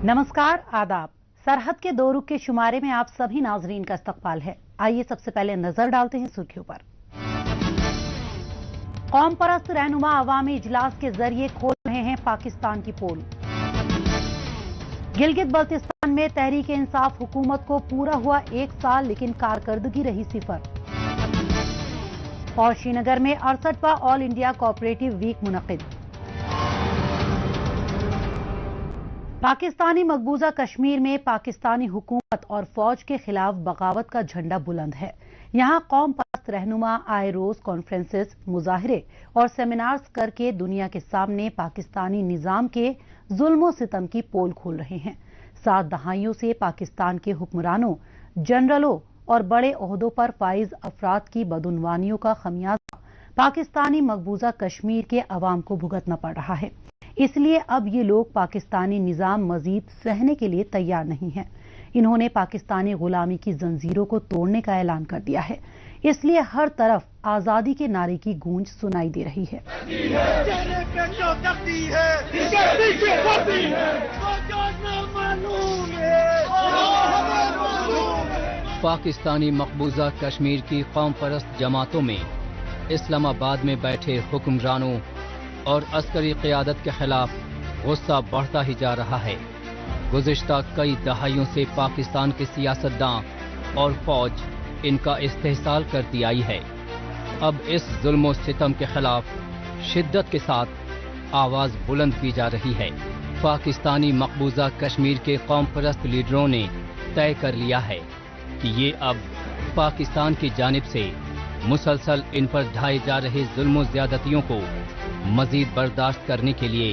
नमस्कार, आदाब। सरहद के दो रुख के शुमारे में आप सभी नाजरीन का इस्तकबाल है। आइए सबसे पहले नजर डालते हैं सुर्खियों पर। कौम परस्त रहनुमा अवामी इजलास के जरिए खोल रहे हैं पाकिस्तान की पोल। गिलगित बल्तिस्तान में तहरीक इंसाफ हुकूमत को पूरा हुआ 1 साल, लेकिन कारकर्दगी रही 0। और श्रीनगर में 68वां ऑल इंडिया कोऑपरेटिव वीक मुनक्किद। पाकिस्तानी मकबूजा कश्मीर में पाकिस्तानी हुकूमत और फौज के खिलाफ बगावत का झंडा बुलंद है। यहां कौम परस्त रहनुमा आए रोज कॉन्फ्रेंसेस, मुजाहरे और सेमिनार्स करके दुनिया के सामने पाकिस्तानी निजाम के जुल्म सितम की पोल खोल रहे हैं। 7 दहाइयों से पाकिस्तान के हुक्मरानों, जनरलों और बड़े ओहदों पर फाइज अफराद की बदउनवानियों का खमियाजा पाकिस्तानी मकबूजा कश्मीर के अवाम को भुगतना पड़ रहा है। इसलिए अब ये लोग पाकिस्तानी निजाम मजीद सहने के लिए तैयार नहीं हैं। इन्होंने पाकिस्तानी गुलामी की जंजीरों को तोड़ने का ऐलान कर दिया है। इसलिए हर तरफ आजादी के नारे की गूंज सुनाई दे रही है। पाकिस्तानी मकबूजा कश्मीर की कौम परस्त जमातों में इस्लामाबाद में बैठे हुक्मरानों और अस्करी क़यादत के खिलाफ गुस्सा बढ़ता ही जा रहा है। गुज़िश्ता कई दहाइयों से पाकिस्तान के सियासतदान और फौज इनका इस्तेहसाल करती आई है। अब इस जुल्म सितम के खिलाफ शिद्दत के साथ आवाज बुलंद की जा रही है। पाकिस्तानी मकबूजा कश्मीर के कौम परस्त लीडरों ने तय कर लिया है कि ये अब पाकिस्तान की जानिब से मुसलसल इन पर ढाए जा रहे जुल्म ज़्यादतियों को मजीद बर्दाश्त करने के लिए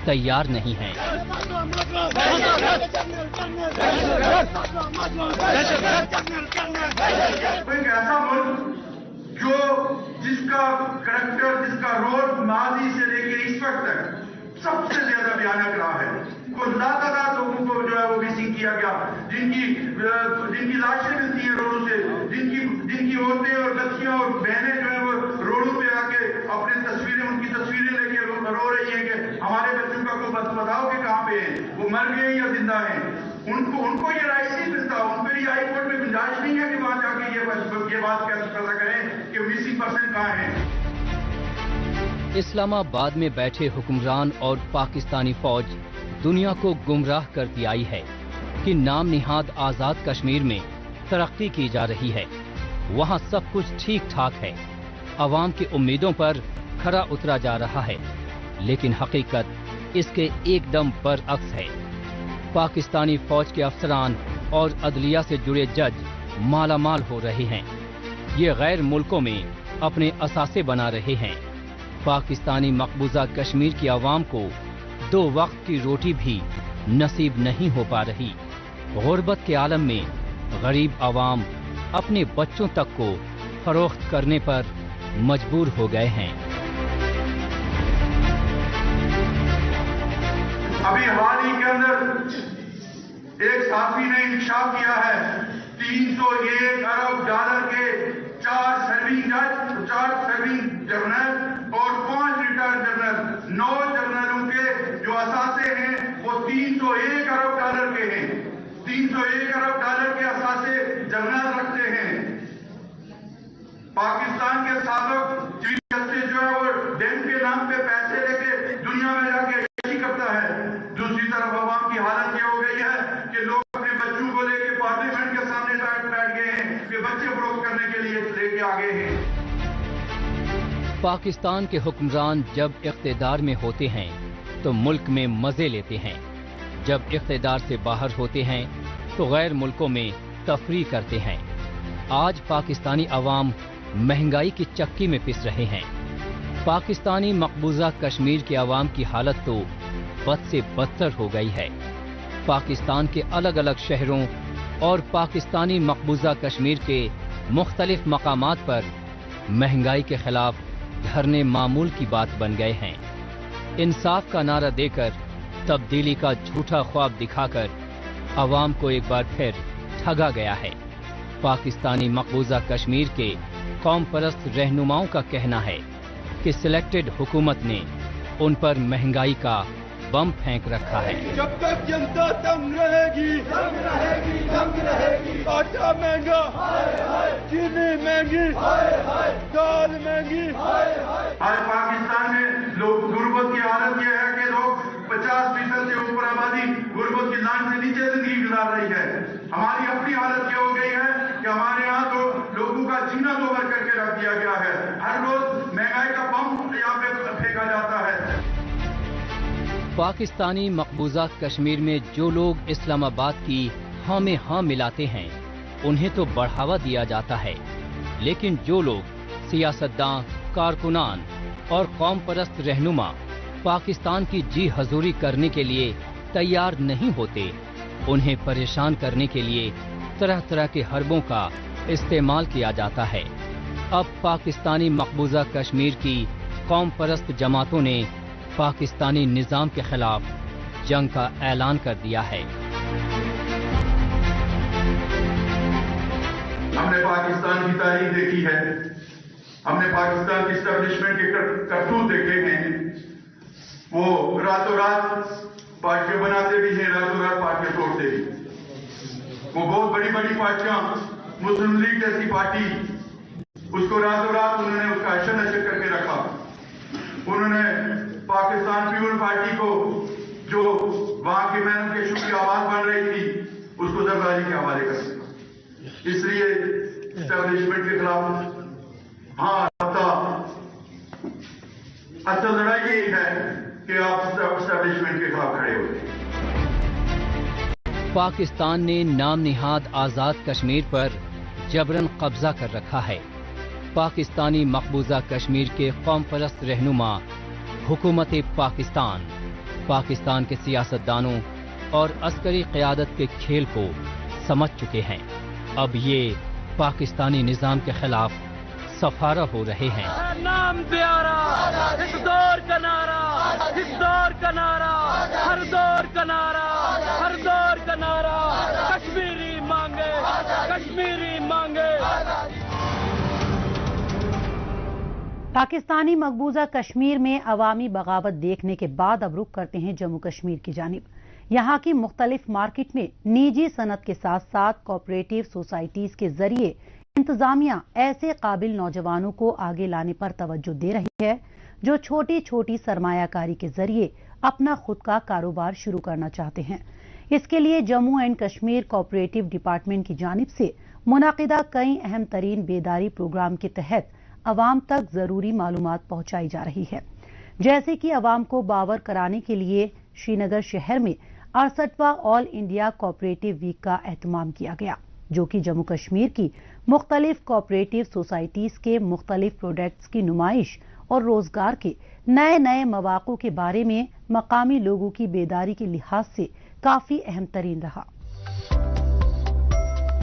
तैयार नहीं हैं। एक ऐसा मुल्क जो जिसका करैक्टर, जिसका रोल माजी से लेकर इस वक्त तक सबसे ज्यादा भयानक रहा है। को लातादार लोगों को जो है वो मिसिंग किया गया, जिनकी लाशें मिलती हैं रोडों से, जिनकी औरतें और बच्चियां और बहनें जो है वो रोडों पे आके अपनी तस्वीरें, उनकी तस्वीरें लेके रो रही हैं कि हमारे बच्चों का कोई बताओ कि कहाँ पे है, वो मर गए या जिंदा हैं। उनको ये राइट नहीं मिलता। उन पर हाई कोर्ट में गुंजाइश नहीं है कि वहां जाके ये बात पता करें कि मिसिंग पर्सन कहाँ है। इस्लामाबाद में बैठे हुक्मरान और पाकिस्तानी फौज दुनिया को गुमराह करती आई है कि नाम निहाद आजाद कश्मीर में तरक्की की जा रही है। वहाँ सब कुछ ठीक ठाक है, अवाम की उम्मीदों पर खरा उतरा जा रहा है, लेकिन हकीकत इसके एकदम बरअक्स है। पाकिस्तानी फौज के अफसरान और अदलिया से जुड़े जज मालामाल हो रहे हैं। ये गैर मुल्कों में अपने असासे बना रहे हैं। पाकिस्तानी मकबूजा कश्मीर की आवाम को 2 वक्त की रोटी भी नसीब नहीं हो पा रही। गुर्बत के आलम में गरीब आवाम अपने बच्चों तक को फरोख्त करने पर मजबूर हो गए हैं। अभी हाल ही के अंदर एक साथी ने इंकशाफ किया है 301 अरब डॉलर के 4 सर्विंग जज, 4 सर्विंग जनरल और 5 रिटायर्ड जनरल, 9 जनरलों के जो असासे हैं वो 301 अरब डॉलर के हैं। 301 अरब डॉलर के असासे जनरल रखते हैं। पाकिस्तान के साबिक चीफ जस्टिस जो है वो डेम के नाम पे पैसे लेके दुनिया में जाके करता है। दूसरी तरफ अवाम की हालत ये हो गई है कि लोग अपने बच्चों को लेके पार्लियामेंट के सामने बैठ गए हैं कि बच्चे फरोख्त करने के लिए लेके आ गए हैं। पाकिस्तान के हुक्मरान जब इख्तिदार में होते हैं तो मुल्क में मजे लेते हैं, जब इख्तिदार से बाहर होते हैं तो गैर मुल्कों में तफरीह करते हैं। आज पाकिस्तानी अवाम महंगाई की चक्की में पिस रहे हैं। पाकिस्तानी मकबूजा कश्मीर के अवाम की हालत तो बद से बदतर हो गई है। पाकिस्तान के अलग अलग शहरों और पाकिस्तानी मकबूजा कश्मीर के मुख्तलिफ मकामात पर महंगाई के खिलाफ धरने मामूल की बात बन गए हैं। इंसाफ का नारा देकर, तब्दीली का झूठा ख्वाब दिखाकर अवाम को एक बार फिर ठगा गया है। पाकिस्तानी मकबूजा कश्मीर के कौम परस्त रहनुमाओं का कहना है कि सिलेक्टेड हुकूमत ने उन पर महंगाई का बम फेंक रखा है। जब तक जनता तंग रहेगी, आटा महंगा, चीनी महंगी, दाल महंगी। आज पाकिस्तान में लोग गुर्बत की हालत यह है कि लोग 50% से ऊपर आबादी गुर्बत की लाइन से नीचे जिंदगी गुजार रही है। हमारी अपनी हालत ये हो गई है कि हमारे यहाँ तो लोगों का जीना दोबर करके रख दिया गया है। हर रोज महंगाई का बम यहाँ पे फेंका जाता है। पाकिस्तानी मकबूजा कश्मीर में जो लोग इस्लामाबाद की हाँ में हाँ मिलाते हैं, उन्हें तो बढ़ावा दिया जाता है, लेकिन जो लोग सियासतदां, कारकुनान और कौम परस्त रहनुमा पाकिस्तान की जी हजूरी करने के लिए तैयार नहीं होते, उन्हें परेशान करने के लिए तरह तरह के हरबों का इस्तेमाल किया जाता है। अब पाकिस्तानी मकबूजा कश्मीर की कौम परस्त जमातों ने पाकिस्तानी निजाम के खिलाफ जंग का ऐलान कर दिया है। हमने पाकिस्तान की तारीख देखी है, हमने पाकिस्तान की एस्टेब्लिशमेंट के करतूत देखे हैं। वो रातों रात पार्टियां बनाते भी हैं, रातों रात पार्टियां तोड़ते भी। वो बहुत बड़ी बड़ी पार्टियां, मुस्लिम लीग जैसी पार्टी, उसको रातों रात उन्होंने उसका अशर नशर करके रखा। उन्होंने पाकिस्तान पीपल पार्टी को, जो वहां के मैन के शुभ की आवाज बन रही थी, उसको जरदारी के हवाले कर दिया। इसलिए एस्टेब्लिशमेंट के खिलाफ हाँ असल लड़ाई यही है कि आप एस्टेब्लिशमेंट के खिलाफ खड़े हो। पाकिस्तान ने नाम निहाद आजाद कश्मीर पर जबरन कब्जा कर रखा है। पाकिस्तानी मकबूजा कश्मीर के कौम परस्त रहनुमा हुकूमत पाकिस्तान, पाकिस्तान के सियासतदानों और अस्करी क़यादत के खेल को समझ चुके हैं। अब ये पाकिस्तानी निजाम के खिलाफ सफारा हो रहे हैं। नाम प्यारा, इस दौर का नारा, इस दौर का नारा, हर दौर का नारा, हर दौर का नारा, कश्मीरी मांगे, कश्मीरी मांगे। पाकिस्तानी मकबूजा कश्मीर में अवामी बगावत देखने के बाद अब रुख करते हैं जम्मू कश्मीर की जानिब। यहाँ की मुख्तलिफ मार्केट में निजी सनत के साथ साथ कोऑपरेटिव सोसाइटीज के जरिए इंतजामिया ऐसे काबिल नौजवानों को आगे लाने पर तवज्जो दे रही है जो छोटी छोटी सरमायाकारी के जरिए अपना खुद का कारोबार शुरू करना चाहते हैं। इसके लिए Jammu and Kashmir cooperative department की जानिब से मुनाकिदा कई अहम तरीन बेदारी प्रोग्राम के तहत अवाम तक जरूरी मालूमात पहुंचाई जा रही है। जैसे कि अवाम को बावर कराने के लिए श्रीनगर शहर में 68वां ऑल इंडिया कोऑपरेटिव वीक का एहतमाम किया गया, जो कि जम्मू कश्मीर की मुख्तलिफ कोऑपरेटिव सोसाइटीज के मुख्तलिफ प्रोडक्ट्स की नुमाइश और रोजगार के नए नए मौक़ों के बारे में मकामी लोगों की बेदारी के लिहाज से काफी अहम तरीन रहा।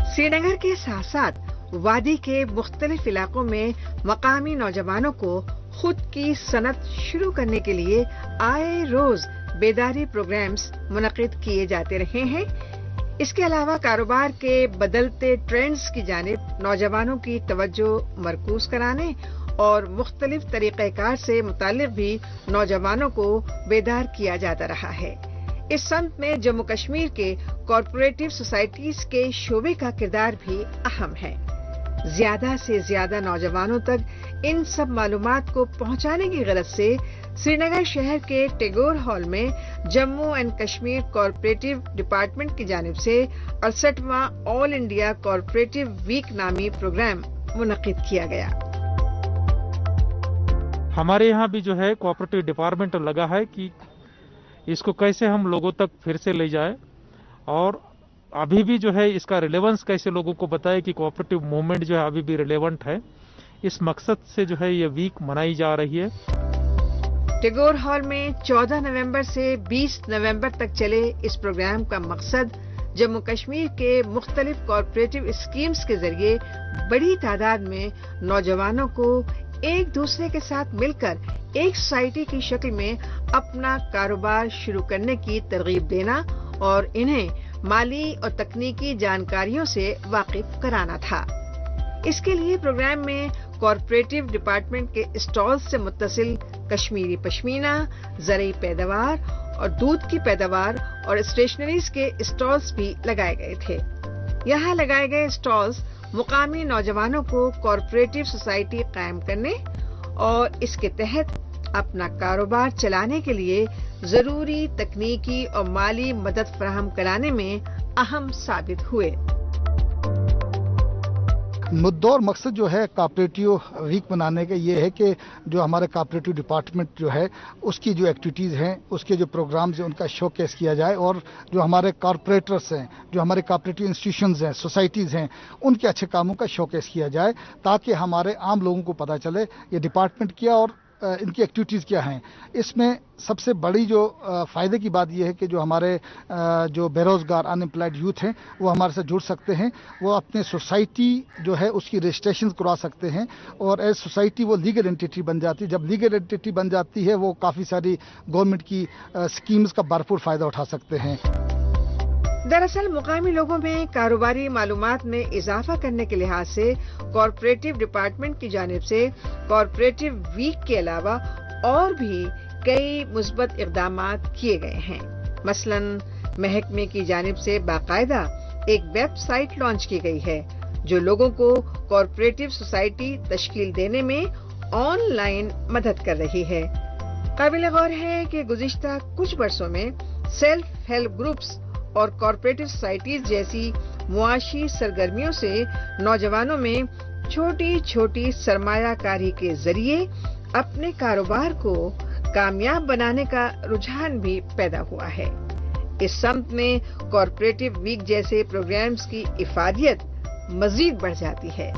श्रीनगर के साथ साथ वादी के मुख्तलिफ इलाकों में मकामी नौजवानों को खुद की सनत शुरू करने के लिए आए रोज बेदारी प्रोग्राम्स मुनक़िद किए जाते रहे हैं। इसके अलावा कारोबार के बदलते ट्रेंड्स की जानिब नौजवानों की तवज्जो मरकूज कराने और मुख्तलिफ तरीक़ेकार से मुताल्लिक़ भी नौजवानों को बेदार किया जाता रहा है। इस सम में जम्मू कश्मीर के कॉरपोरेटिव सोसाइटीज के शोबे का किरदार भी अहम है। ज्यादा से ज्यादा नौजवानों तक इन सब मालूमात को पहुंचाने की गरज से श्रीनगर शहर के टैगोर हॉल में Jammu and Kashmir corporative department की जानिब से 68वां ऑल इंडिया कॉरपोरेटिव वीक नामी प्रोग्राम मुनक़िद किया गया। हमारे यहाँ भी जो है कोऑपरेटिव डिपार्टमेंट लगा है कि इसको कैसे हम लोगों तक फिर से ले जाए और अभी भी जो है इसका रिलेवेंस कैसे लोगों को बताए कि कोऑपरेटिव मूवमेंट जो है अभी भी रिलेवेंट है। इस मकसद से जो है ये वीक मनाई जा रही है। टैगोर हॉल में 14 नवंबर से 20 नवंबर तक चले इस प्रोग्राम का मकसद जम्मू कश्मीर के मुख्तलिफ कॉरपोरेटिव स्कीम्स के जरिए बड़ी तादाद में नौजवानों को एक दूसरे के साथ मिलकर एक सोसाइटी की शक्ल में अपना कारोबार शुरू करने की तरगीब देना और इन्हें माली और तकनीकी जानकारियों से वाकिफ कराना था। इसके लिए प्रोग्राम में कॉरपोरेटिव डिपार्टमेंट के स्टॉल से मुत्तसिल कश्मीरी पश्मीना, ज़रई पैदावार और दूध की पैदावार और स्टेशनरीज के स्टॉल्स भी लगाए गए थे। यहाँ लगाए गए स्टॉल्स मुकामी नौजवानों को कोऑपरेटिव सोसाइटी कायम करने और इसके तहत अपना कारोबार चलाने के लिए जरूरी तकनीकी और माली मदद फराहम कराने में अहम साबित हुए। मुद्दा और मकसद जो है कोऑपरेटिव वीक बनाने का ये है कि जो हमारे कोऑपरेटिव डिपार्टमेंट जो है उसकी जो एक्टिविटीज़ हैं, उसके जो प्रोग्राम्स हैं, उनका शोकेस किया जाए और जो हमारे कॉरपोरेटर्स हैं, जो हमारे कोऑपरेटिव इंस्टीट्यूशंस हैं, सोसाइटीज़ हैं, उनके अच्छे कामों का शोकेस किया जाए ताकि हमारे आम लोगों को पता चले ये डिपार्टमेंट क्या और इनकी एक्टिविटीज़ क्या हैं। इसमें सबसे बड़ी जो फ़ायदे की बात यह है कि जो हमारे जो बेरोज़गार अनएम्प्लॉयड यूथ हैं वो हमारे साथ जुड़ सकते हैं, वो अपने सोसाइटी जो है उसकी रजिस्ट्रेशन करवा सकते हैं और एज सोसाइटी वो लीगल एंटिटी बन जाती है। जब लीगल एंटिटी बन जाती है वो काफ़ी सारी गवर्नमेंट की स्कीम्स का भरपूर फ़ायदा उठा सकते हैं। दरअसल मुकामी लोगों में कारोबारी मालूमात में इजाफा करने के लिहाज से कॉरपोरेटिव डिपार्टमेंट की जानिब से कॉरपोरेटिव वीक के अलावा और भी कई मुस्बत इक़दामात किए गए हैं। मसलन महकमे की जानिब से बाकायदा एक वेबसाइट लॉन्च की गई है जो लोगों को कॉरपोरेटिव सोसाइटी तश्कील देने में ऑनलाइन मदद कर रही है। काबिल गौर है कि गुज़िश्ता कुछ वर्षों में सेल्फ हेल्प ग्रुप्स और कॉरपोरेटिव सोसाइटीज जैसी मुआशी सरगर्मियों से नौजवानों में छोटी छोटी सरमायाकारी के जरिए अपने कारोबार को कामयाब बनाने का रुझान भी पैदा हुआ है। इस सम्त में कॉरपोरेटिव वीक जैसे प्रोग्राम्स की इफादियत मजीद बढ़ जाती है।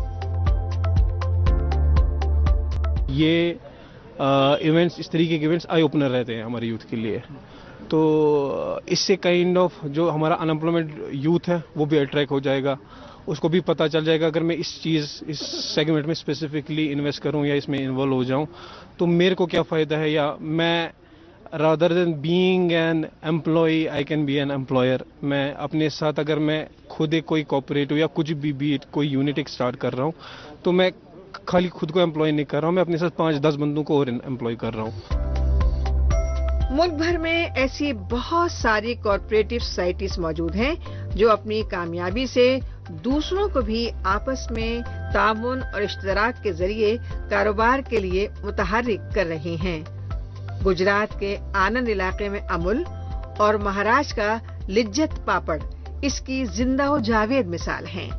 ये इवेंट्स, इस तरीके के इवेंट्स आई ओपनर रहते हैं हमारे यूथ के लिए, तो इससे काइंड ऑफ जो हमारा अनएम्प्लॉयमेंट यूथ है वो भी अट्रैक्ट हो जाएगा, उसको भी पता चल जाएगा अगर मैं इस सेगमेंट में स्पेसिफिकली इन्वेस्ट करूं या इसमें इन्वॉल्व हो जाऊं तो मेरे को क्या फ़ायदा है, या मैं rather than being an employ I can be an employer. मैं अपने साथ अगर मैं खुद एक कोई कोऑपरेटिव या कुछ भी कोई यूनिट एक स्टार्ट कर रहा हूं तो मैं खाली खुद को एम्प्लॉय नहीं कर रहा हूं, मैं अपने साथ 5-10 बंदों को और एम्प्लॉय कर रहा हूं। मुल्क भर में ऐसी बहुत सारी कॉरपोरेटिव सोसाइटीज मौजूद हैं जो अपनी कामयाबी से दूसरों को भी आपस में ताउन और इश्तराक के जरिए कारोबार के लिए मुतहर्रिक कर रही हैं। गुजरात के आनंद इलाके में अमूल और महाराष्ट्र का लिज्जत पापड़ इसकी जिंदा व जावेद मिसाल हैं।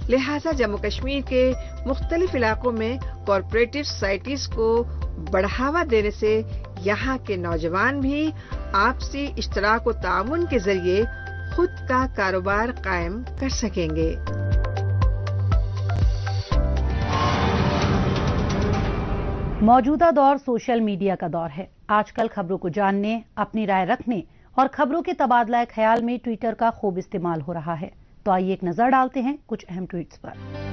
लिहाजा जम्मू कश्मीर के मुख्तलिफ इलाकों में कॉरपोरेटिव सोसाइटीज को बढ़ावा देने से यहाँ के नौजवान भी आपसी इश्तराक व ताउन के जरिए खुद का कारोबार कायम कर सकेंगे। मौजूदा दौर सोशल मीडिया का दौर है। आजकल खबरों को जानने, अपनी राय रखने और खबरों के तबादला ख्याल में ट्विटर का खूब इस्तेमाल हो रहा है। तो आइए एक नजर डालते हैं कुछ अहम ट्वीट्स पर।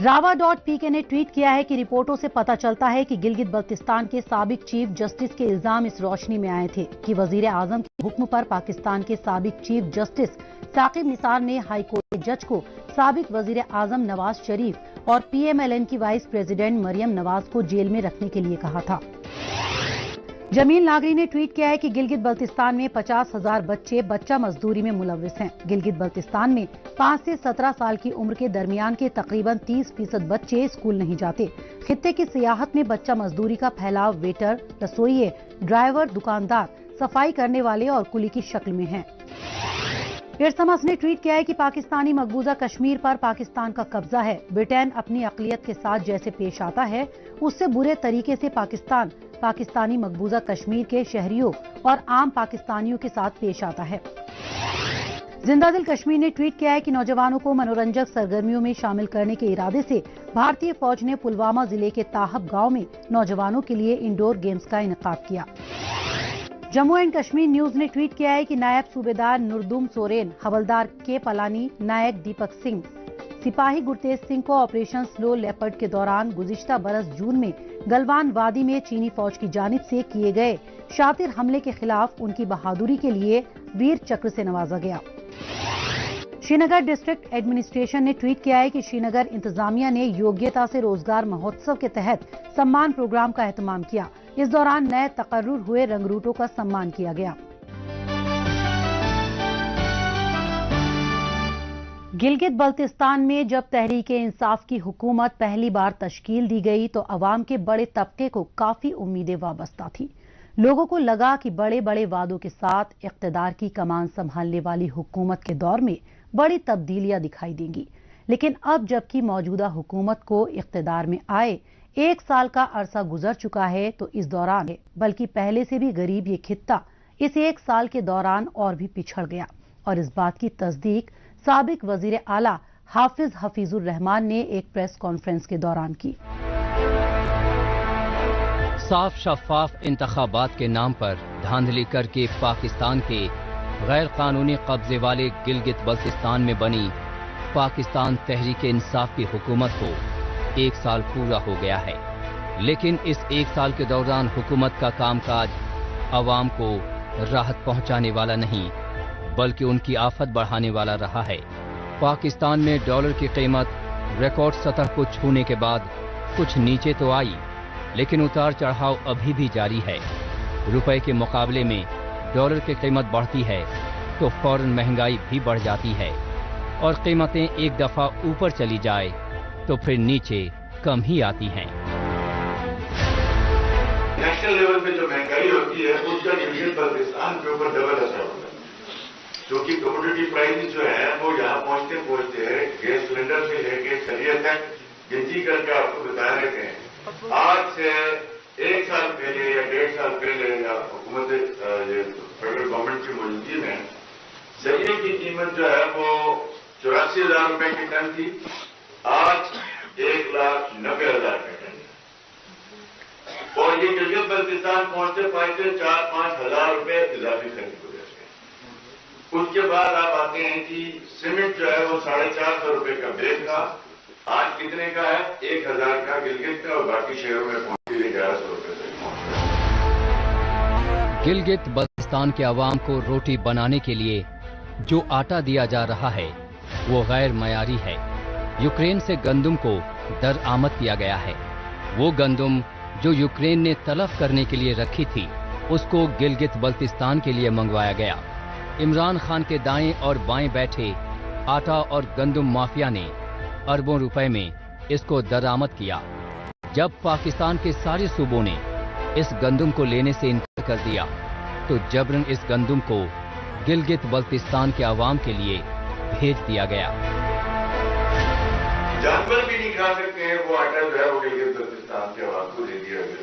रावा.pk ने ट्वीट किया है कि रिपोर्टों से पता चलता है कि गिलगित बल्तिस्तान के साबिक चीफ जस्टिस के इल्जाम इस रोशनी में आए थे कि वजीर आजम के हुक्म पर पाकिस्तान के साबिक चीफ जस्टिस साकिब निसार ने हाईकोर्ट के जज को साबिक वजीर आजम नवाज शरीफ और PMLN की वाइस प्रेसिडेंट मरियम नवाज को जेल में रखने के लिए कहा था। जमील नागरी ने ट्वीट किया है कि गिलगित बल्तिस्तान में 50,000 बच्चे बच्चा मजदूरी में मुलविस हैं। गिलगित बल्तिस्तान में 5 से 17 साल की उम्र के दरमियान के तकरीबन 30% बच्चे स्कूल नहीं जाते। खित्ते की सियाहत में बच्चा मजदूरी का फैलाव वेटर, रसोइये, ड्राइवर, दुकानदार, सफाई करने वाले और कुली की शक्ल में है। पियर्समस ने ट्वीट किया है कि पाकिस्तानी मकबूजा कश्मीर पर पाकिस्तान का कब्जा है। ब्रिटेन अपनी अक़लियत के साथ जैसे पेश आता है उससे बुरे तरीके से पाकिस्तान पाकिस्तानी मकबूजा कश्मीर के शहरियों और आम पाकिस्तानियों के साथ पेश आता है। जिंदादिल कश्मीर ने ट्वीट किया है कि नौजवानों को मनोरंजक सरगर्मियों में शामिल करने के इरादे से भारतीय फौज ने पुलवामा जिले के ताहब गांव में नौजवानों के लिए इंडोर गेम्स का इनेकाद किया। जम्मू एंड कश्मीर न्यूज ने ट्वीट किया है कि नायब सूबेदार नुरदुम सोरेन, हवलदार के पलानी, नायक दीपक सिंह, सिपाही गुरतेज सिंह को ऑपरेशन स्लो लेपर्ड के दौरान गुज़िश्ता बरस जून में गलवान वादी में चीनी फौज की जानिब से किए गए शातिर हमले के खिलाफ उनकी बहादुरी के लिए वीर चक्र से नवाजा गया। श्रीनगर डिस्ट्रिक्ट एडमिनिस्ट्रेशन ने ट्वीट किया है कि श्रीनगर इंतजामिया ने योग्यता से रोजगार महोत्सव के तहत सम्मान प्रोग्राम का एहतमाम किया। इस दौरान नए तकर्रुर हुए रंगरूटों का सम्मान किया गया। गिलगित बल्तिस्तान में जब तहरीक-ए-इंसाफ की हुकूमत पहली बार तश्कील दी गई तो अवाम के बड़े तबके को काफी उम्मीदें वाबस्ता थी। लोगों को लगा कि बड़े बड़े वादों के साथ इख्तिदार की कमान संभालने वाली हुकूमत के दौर में बड़ी तब्दीलियां दिखाई देंगी। लेकिन अब जबकि मौजूदा हुकूमत को इख्तिदार में आए 1 साल का अरसा गुजर चुका है तो इस दौरान बल्कि पहले से भी गरीब ये खित्ता इस 1 साल के दौरान और भी पिछड़ गया। और इस बात की तस्दीक साबिक वजीर आला हाफिज हफीजुर रहमान ने एक प्रेस कॉन्फ्रेंस के दौरान की। साफ शफाफ इंतखाबात के नाम पर धांधली करके पाकिस्तान के गैर कानूनी कब्जे वाले गिलगित बल्तिस्तान में बनी पाकिस्तान तहरीक इंसाफ की हुकूमत को 1 साल पूरा हो गया है। लेकिन इस 1 साल के दौरान हुकूमत का कामकाज अवाम को राहत पहुंचाने वाला नहीं बल्कि उनकी आफत बढ़ाने वाला रहा है। पाकिस्तान में डॉलर की कीमत रिकॉर्ड सतह को छूने के बाद कुछ नीचे तो आई लेकिन उतार चढ़ाव अभी भी जारी है। रुपए के मुकाबले में डॉलर की कीमत बढ़ती है तो फौरन महंगाई भी बढ़ जाती है और कीमतें एक दफा ऊपर चली जाए तो फिर नीचे कम ही आती हैं। नेशनल लेवल पे जो महंगाई होती है उसका गिलगित बल्तिस्तान के ऊपर डबल असर होता है क्योंकि कमोडिटी प्राइस जो है वो यहाँ पहुंचते पहुंचते गैस सिलेंडर से लेके सरिया तक गिनती करके आपको बता रहे हैं। आज से 1 साल पहले या 1.5 साल पहले हुकूमत फेडरल गवर्नमेंट की मौजूदगी में सरिये की कीमत जो है वो 84,000 रुपए की टन थी, आज 1,90,000 का टन है। और ये गिलगित बल्तिस्तान पहुंचते पहुंचते 4-5 हजार रुपए इजाफी खरीद हो जाते हैं। उसके बाद आप आते हैं कि सीमेंट जो है वो 450 रुपए का बैग था, आज कितने का है? 1,000 का गिलगित का और बाकी शहरों में पहुंचे 1100 रुपए तक पहुंच रहा है। गिलगित बल्तिस्तान के अवाम को रोटी बनाने के लिए जो आटा दिया जा रहा है वो गैर मयारी है। यूक्रेन से गंदुम को दरआमद किया गया है। वो गंदुम जो यूक्रेन ने तलफ करने के लिए रखी थी उसको गिलगित बल्तिस्तान के लिए मंगवाया गया। इमरान खान के दाएं और बाएं बैठे आटा और गंदुम माफिया ने अरबों रुपए में इसको दरामद किया। जब पाकिस्तान के सारे सूबों ने इस गंदुम को लेने से इनकार कर दिया तो जबरन इस गंदुम को गिलगित बल्तिस्तान के अवाम के लिए भेज दिया गया। जानवर भी नहीं खा सकते हैं वो आटा जो है वो गिलगित बल्तिस्तान के अवाम को दे दिया गया।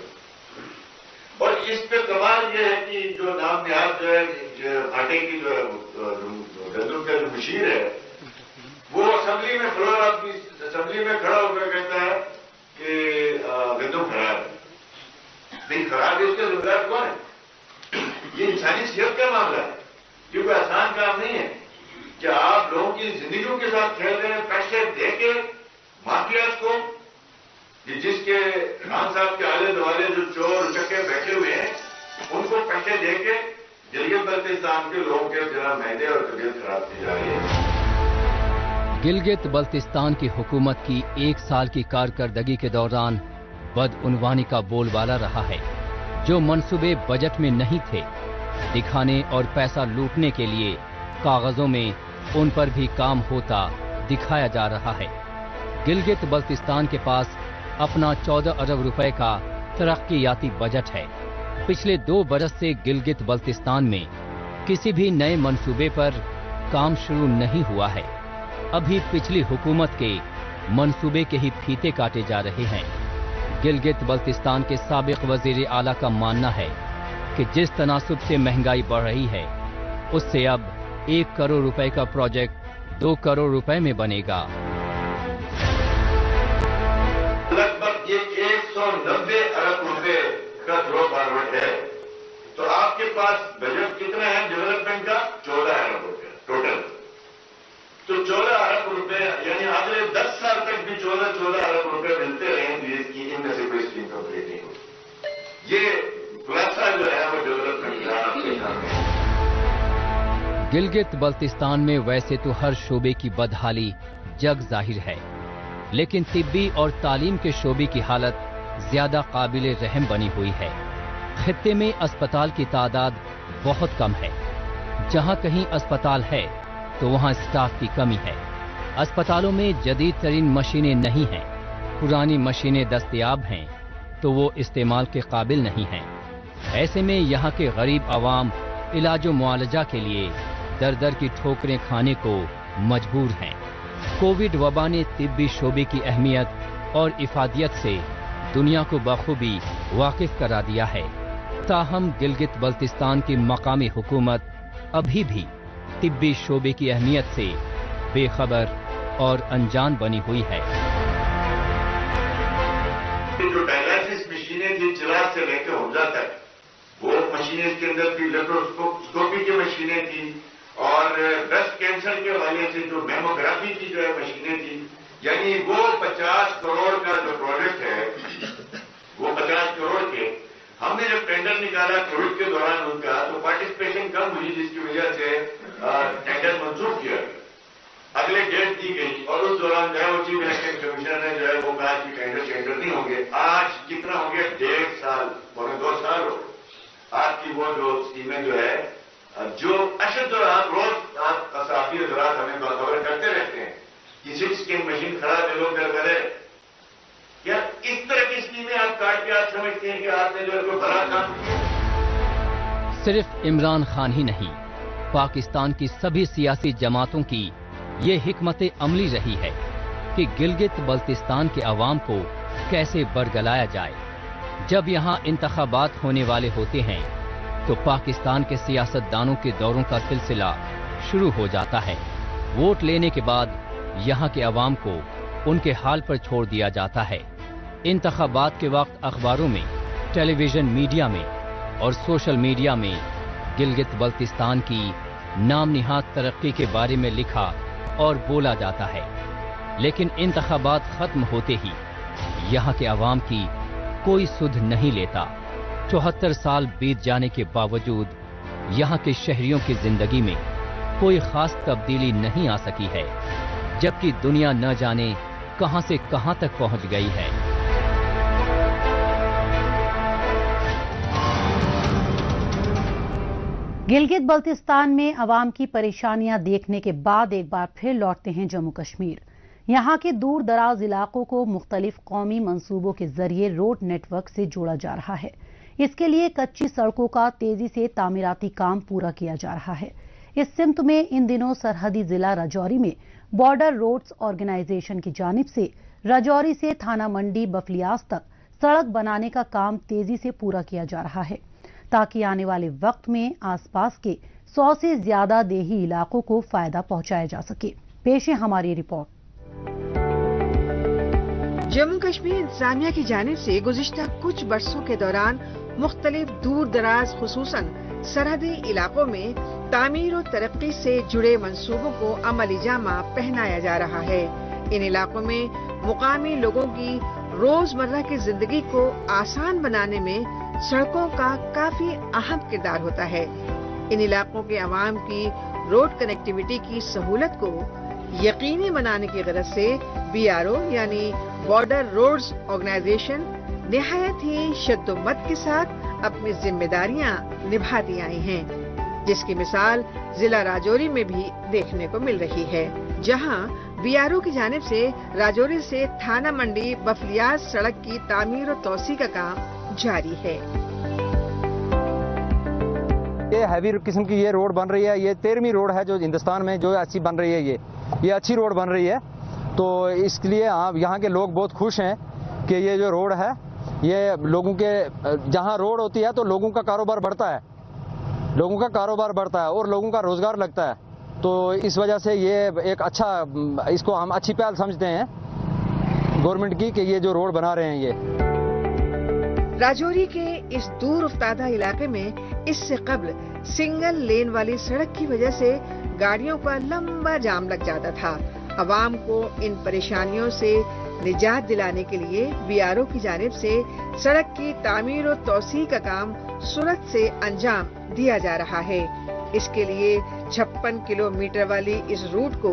और इस पे कमाल ये है कि जो नाम निहाद जो है आटे की जो है गंदुम का जो मशीर है वो असेंबली में फ्लोर आदमी असेंबली में खड़ा होकर कहता है कि गंदुम खराब है। नहीं खराब है उसके जिम्मेदार कौन है? ये इंसानी सेहत का मामला है। ये कोई आसान काम नहीं है कि आप लोगों की जिंदगियों के साथ खेल रहे हैं। पैसे दे के माफियाज को जिसके खान साहब के आले दुआले जो चोर चक्के बैठे हुए हैं उनको पैसे दे के गिलगित बल्तिस्तान के लोगों के जरा मैदे और तबीयत खराब की जा रही है। गिलगित बल्तिस्तान की हुकूमत की 1 साल की कारकर्दगी के दौरान बदउनवानी का बोलबाला रहा है। जो मंसूबे बजट में नहीं थे दिखाने और पैसा लूटने के लिए कागजों में उन पर भी काम होता दिखाया जा रहा है। गिलगित बल्तिस्तान के पास अपना 14 अरब रुपए का तरक्कियाती बजट है। पिछले 2 बरस से गिलगित बल्तिस्तान में किसी भी नए मंसूबे पर काम शुरू नहीं हुआ है। अभी पिछली हुकूमत के मंसूबे के ही फीते काटे जा रहे हैं। गिलगित बल्तिस्तान के साबिक वजीर आला का मानना है कि जिस तनासुब से महंगाई बढ़ रही है उससे अब 1 करोड़ रुपए का प्रोजेक्ट 2 करोड़ रुपए में बनेगा। लगभग ये 190 अरब रुपए का थ्रो फॉरवर्ड है। तो आपके पास बजट कितना है डेवलपमेंट का? 14 अरब रुपए टोटल। तो 14 अरब रुपए यानी अगले 10 साल तक भी 14 अरब रुपए मिलते रहेंगे इसकी इनमें से कोई स्कीम कंप्लीट नहीं होगी। ये खुलासा जो है वो डेवलपमेंट का आपके सामने। गिलगित बल्तिस्तान में वैसे तो हर शोबे की बदहाली जग जाहिर है, लेकिन तिब्बी और तालीम के शोबे की हालत ज्यादा काबिल रहम बनी हुई है। खित्ते में अस्पताल की तादाद बहुत कम है। जहां कहीं अस्पताल है तो वहां स्टाफ की कमी है। अस्पतालों में जदीद तरीन मशीनें नहीं हैं, पुरानी मशीनें दस्तयाब हैं तो वो इस्तेमाल के काबिल नहीं हैं। ऐसे में यहाँ के गरीब आवाम इलाज व मुआलजा के लिए दर दर की ठोकरें खाने को मजबूर हैं। कोविड वबा ने तिब्बी शोबे की अहमियत और इफादियत से दुनिया को बखूबी वाकिफ करा दिया है। ताहम गिलगित बल्तिस्तान की मकामी हुकूमत अभी भी तिब्बी शोबे की अहमियत से बेखबर और अनजान बनी हुई है। जो डायलिसिस मशीनें थी चिराग से लेकर हुजा तक, वो मशीनें के अंदर थी, लेप्रोस्कोपी की मशीनें थी और ब्रेस्ट कैंसर के हवाले से जो मेमोग्राफी की जो है मशीनें थी। यानी वो 50 करोड़ का जो प्रोजेक्ट है, वो 50 करोड़ के हमने जब टेंडर निकाला कोविड के दौरान उनका, तो पार्टिसिपेशन कम हुई, जिसकी वजह से टेंडर मंजूर किया। अगले डेट दी गई और उस दौरान जो है वो चीफ इलेक्शन कमिश्नर ने जो है वो कहा कि टेंडर नहीं होंगे। आज कितना हो गया, 1.5 साल, पौने 2 साल हो गए। आपकी वो जो स्कीमें जो है, जो अशद आप रोज आप सहाफी हजरात हमें खबर करते रहते हैं कि 6 स्कैन मशीन खराब है, लोग करे क्या इस तरह की स्कीमें आप काट के आप समझते हैं कि आपने जो है कोई बड़ा काम किया। सिर्फ इमरान खान ही नहीं, पाकिस्तान की सभी सियासी जमातों की ये हिकमत अमली रही है कि गिलगित बल्तिस्तान के अवाम को कैसे बरगलाया जाए। जब यहाँ इंतखाबात होने वाले होते हैं तो पाकिस्तान के सियासतदानों के दौरों का सिलसिला शुरू हो जाता है। वोट लेने के बाद यहाँ के अवाम को उनके हाल पर छोड़ दिया जाता है। इंतखाबात के वक्त अखबारों में, टेलीविजन मीडिया में और सोशल मीडिया में गिलगित बल्तिस्तान की नाम निहाद तरक्की के बारे में लिखा और बोला जाता है, लेकिन इंतखाबात खत्म होते ही यहाँ के अवाम की कोई सुध नहीं लेता। 74 साल बीत जाने के बावजूद यहाँ के शहरियों की जिंदगी में कोई खास तब्दीली नहीं आ सकी है, जबकि दुनिया न जाने कहां से कहां तक पहुंच गई है। गिलगित बल्तिस्तान में अवाम की परेशानियां देखने के बाद एक बार फिर लौटते हैं जम्मू कश्मीर। यहाँ के दूर दराज इलाकों को मुख्तलिफ कौमी मंसूबों के जरिए रोड नेटवर्क से जोड़ा जा रहा है। इसके लिए कच्ची सड़कों का तेजी से तामीराती काम पूरा किया जा रहा है। इस सिमत में इन दिनों सरहदी जिला राजौरी में बॉर्डर रोड्स ऑर्गेनाइजेशन की जानिब से राजौरी से थाना मंडी बफलियास तक सड़क बनाने का काम तेजी से पूरा किया जा रहा है, ताकि आने वाले वक्त में आसपास के 100 से ज्यादा देही इलाकों को फायदा पहुंचाया जा सके। पेश है हमारी रिपोर्ट। जम्मू कश्मीर इंतजामिया की जानिब से गुज़िश्ता कुछ बरसों के दौरान मुख्तलिफ दूर दराज खुसूसन सरहदी इलाकों में तामीर और तरक्की से जुड़े मंसूबों को अमली जामा पहनाया जा रहा है। इन इलाकों में मुकामी लोगों की रोजमर्रा की जिंदगी को आसान बनाने में सड़कों का काफी अहम किरदार होता है। इन इलाकों के अवाम की रोड कनेक्टिविटी की सहूलत को यकीनी बनाने की गरज से BRO यानी बॉर्डर रोड्स ऑर्गेनाइजेशन निहायत ही शद्दोमत के साथ अपनी जिम्मेदारियां निभाती आई हैं, जिसकी मिसाल जिला राजौरी में भी देखने को मिल रही है, जहां BRO की जानिब से राजौरी से थाना मंडी बफलियास सड़क की तामीर और तौसी का काम जारी है। ये हैवी किस्म की ये रोड बन रही है, ये 13वीं रोड है जो हिंदुस्तान में जो अच्छी बन रही है। ये अच्छी रोड बन रही है, तो इसलिए यहाँ के लोग बहुत खुश हैं कि ये जो रोड है, ये लोगों के जहाँ रोड होती है तो लोगों का कारोबार बढ़ता है, लोगों का कारोबार बढ़ता है और लोगों का रोजगार लगता है। तो इस वजह से ये एक अच्छा, इसको हम अच्छी पहल समझते हैं गवर्नमेंट की कि ये जो रोड बना रहे हैं। ये राजौरी के इस दूर उफ्तादा इलाके में इससे कब्ल सिंगल लेन वाली सड़क की वजह से गाड़ियों का लंबा जाम लग जाता था। अवाम को इन परेशानियों से निजात दिलाने के लिए BRO की जानिब से सड़क की तामीर और तौसी का काम सूरत से अंजाम दिया जा रहा है। اس کے لیے 56 کلومیٹر والی اس روٹ کو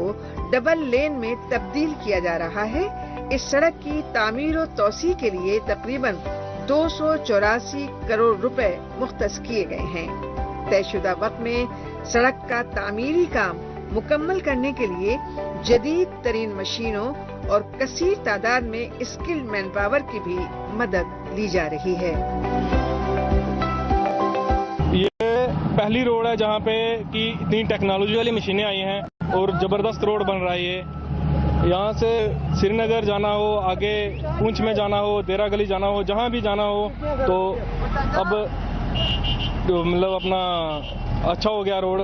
ڈبل لین میں تبدیل کیا جا رہا ہے۔ اس سڑک کی تعمیر و توسیع کے لیے تقریباً 284 کروڑ روپے مختص کیے گئے ہیں۔ طے شدہ وقت میں سڑک کا تعمیری کام مکمل کرنے کے لیے جدید ترین مشینوں اور کثیر تعداد میں اسکلڈ مین پاور کی بھی مدد لی جا رہی ہے۔ یہ پہلی روڈ ہے جہاں پہ کہ اتنی ٹیکنالوجی والی مشینیں آئی ہیں اور زبردست روڈ بن رہا ہے یہ۔ یہاں سے سری نگر جانا ہو، آگے پونچھ میں جانا ہو، دیرا گلی جانا ہو، جہاں بھی جانا ہو تو اب مطلب اپنا اچھا ہو گیا روڈ۔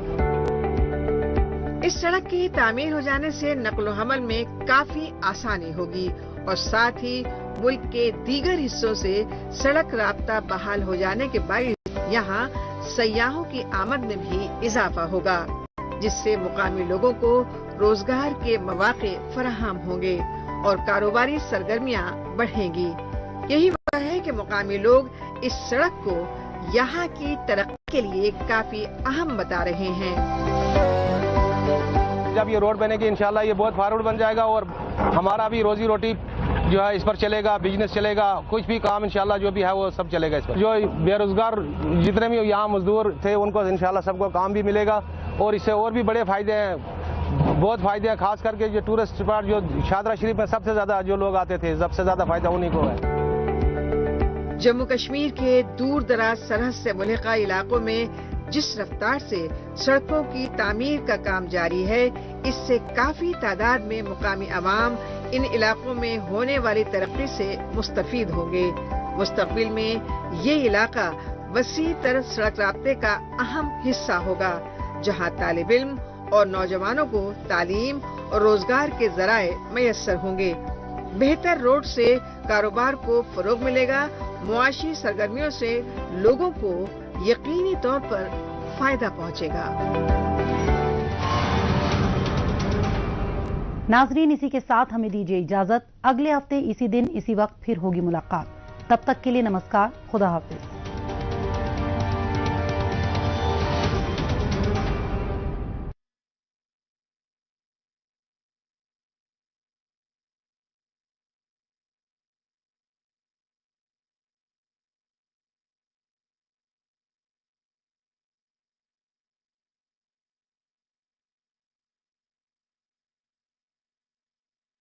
اس سڑک کی تعمیر ہو جانے سے نقل و حمل میں کافی آسانی ہوگی اور ساتھ ہی ملک کے دیگر حصوں سے سڑک رابطہ بحال ہو جانے کے باعث یہاں سیاحوں کی آمد میں بھی اضافہ ہوگا، جس سے مقامی لوگوں کو روزگار کے مواقع فراہم ہوں گے اور کاروباری سرگرمیاں بڑھیں گی۔ یہی وجہ ہے کہ مقامی لوگ اس سڑک کو یہاں کی ترقی کے لیے کافی اہم بتا رہے ہیں۔ جب یہ روڈ بنے گی انشاءاللہ یہ بہت فارورڈ بن جائے گا اور ہمارا بھی روزی روٹی جو ہے اس پر چلے گا، بزنس چلے گا، کچھ بھی کام انشاءاللہ جو بھی ہے وہ سب چلے گا اس پر۔ جو بے روزگار جتنے بھی یہاں مزدور تھے ان کو انشاءاللہ سب کو کام بھی ملے گا اور اس سے اور بھی بڑے فائدے ہیں، بہت فائدے ہیں، خاص کر کے جو ٹورسٹ اسپاٹ جو شاہدرہ شریف میں سب سے زیادہ جو لوگ آتے تھے سب سے زیادہ فائدہ انہیں کو ہے۔ جموں کشمیر کے دور دراز سرحد سے ملحقہ علاقوں میں جس رفتار سے سڑکوں کی تعمیر کا کام جاری ہے، اس سے کافی تعداد میں مقامی عوام ان علاقوں میں ہونے والی ترقی سے مستفید ہوں گے۔ مستقبل میں یہ علاقہ وسیع تر سڑک رابطے کا اہم حصہ ہوگا، جہاں طالب علم اور نوجوانوں کو تعلیم اور روزگار کے ذرائع میسر ہوں گے۔ بہتر روڈ سے کاروبار کو فروغ ملے گا، معاشی سرگرمیوں سے لوگوں کو یقینی طور پر فائدہ پہنچے گا۔ ناظرین، اسی کے ساتھ ہمیں دیجیے اجازت، اگلے ہفتے اسی دن اسی وقت پھر ہوگی ملاقات۔ تب تک کے لیے نمسکار، خدا حافظ۔